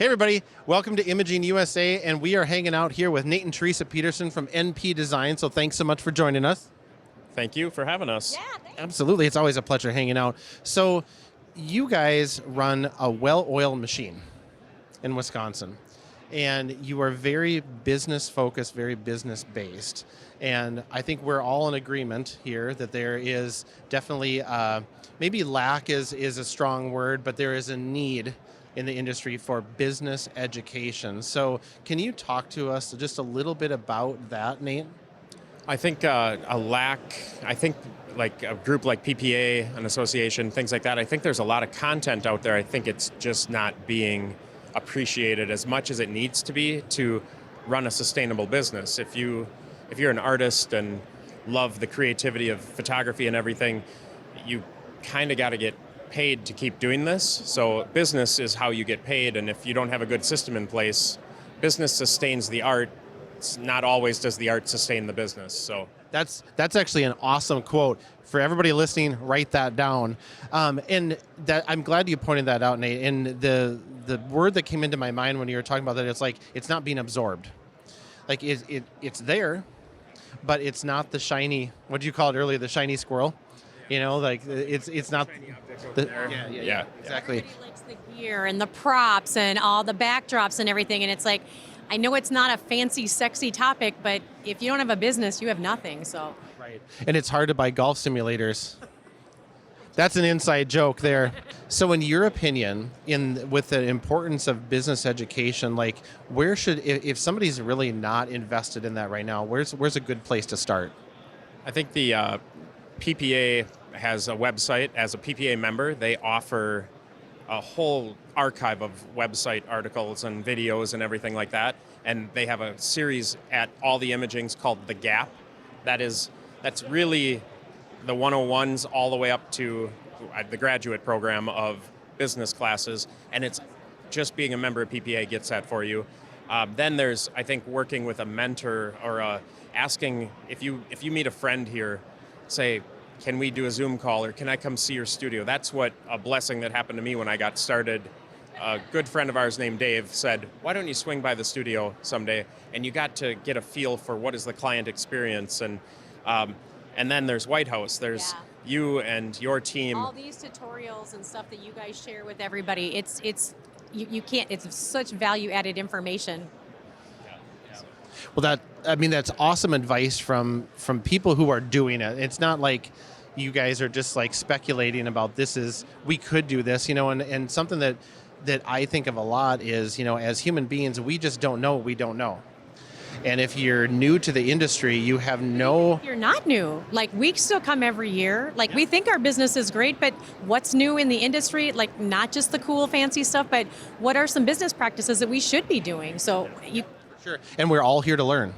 Hey everybody, welcome to Imaging USA, and we are hanging out here with Nate and Teresa Peterson from NP Design, so thanks so much for joining us. Thank you for having us. Yeah, thanks. Absolutely, it's always a pleasure hanging out. So you guys run a well-oiled machine in Wisconsin, and you are very business-focused, very business-based, and I think we're all in agreement here that there is definitely, maybe lack is a strong word, but there is a need in the industry for business education. So can you talk to us just a little bit about that, Nate? I think I think like a group like PPA, an association, things like that, I think there's a lot of content out there. I think it's just not being appreciated as much as it needs to be to run a sustainable business. If you're an artist and love the creativity of photography and everything, you kind of got to get paid to keep doing this. So business is how you get paid, and if you don't have a good system in place, business sustains the art. It's not always does the art sustain the business. So That's actually an awesome quote. For everybody listening, write that down. And that I'm glad you pointed that out, Nate. And the word that came into my mind when you were talking about that, it's like it's not being absorbed. Like it's there, but it's not the shiny. What did you call it earlier? The shiny squirrel. You know, like it's not. Yeah, exactly. Everybody likes the gear and the props and all the backdrops and everything, and it's like, I know it's not a fancy, sexy topic, but if you don't have a business, you have nothing. So. Right, and it's hard to buy golf simulators. That's an inside joke there. So in your opinion, with the importance of business education, like where should, if somebody's really not invested in that right now, where's a good place to start? I think the PPA has a website. As a PPA member, they offer a whole archive of website articles and videos and everything like that. And they have a series at all the imagings called The Gap. That's really the 101s all the way up to the graduate program of business classes. And it's just being a member of PPA gets that for you. Then there's, I think, working with a mentor or asking if you meet a friend here, say, can we do a Zoom call or can I come see your studio? That's what a blessing that happened to me when I got started. A good friend of ours named Dave said, why don't you swing by the studio someday? And you got to get a feel for what is the client experience. And then there's White House. There's you and your team. All these tutorials and stuff that you guys share with everybody, you can't, it's such value added information. Well, that's awesome advice from people who are doing it. It's not like you guys are just like speculating about we could do this, and something that I think of a lot is, as human beings, we just don't know what we don't know. And if you're new to the industry, you have no... You're not new. Like, we still come every year. Like, we think our business is great, but what's new in the industry? Like, not just the cool, fancy stuff, but what are some business practices that we should be doing? So you... Sure. And we're all here to learn.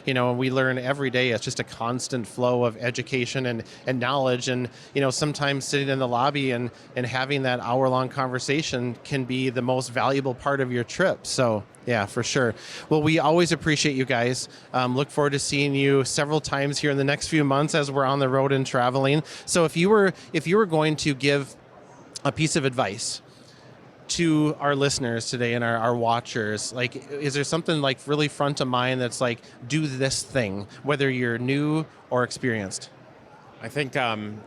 We learn every day. It's just a constant flow of education and knowledge. And, sometimes sitting in the lobby and having that hour-long conversation can be the most valuable part of your trip. So, yeah, for sure. Well, we always appreciate you guys. Look forward to seeing you several times here in the next few months as we're on the road and traveling. So if you were going to give a piece of advice to our listeners today and our watchers, like, is there something like really front of mind that's like, do this thing, whether you're new or experienced? I think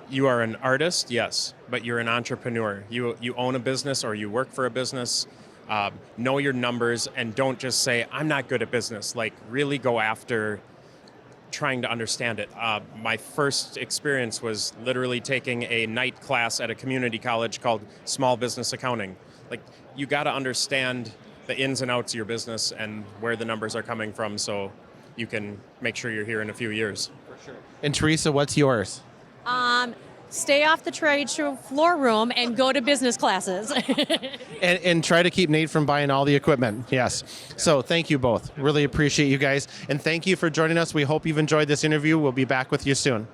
you are an artist, yes, but you're an entrepreneur. You own a business or you work for a business. Know your numbers and don't just say, I'm not good at business. Like, really go after trying to understand it. My first experience was literally taking a night class at a community college called Small Business Accounting. Like, you got to understand the ins and outs of your business and where the numbers are coming from so you can make sure you're here in a few years. For sure. And Teresa, what's yours? Stay off the trade show floor room and go to business classes. and try to keep Nate from buying all the equipment. Yes. So thank you both. Really appreciate you guys. And thank you for joining us. We hope you've enjoyed this interview. We'll be back with you soon.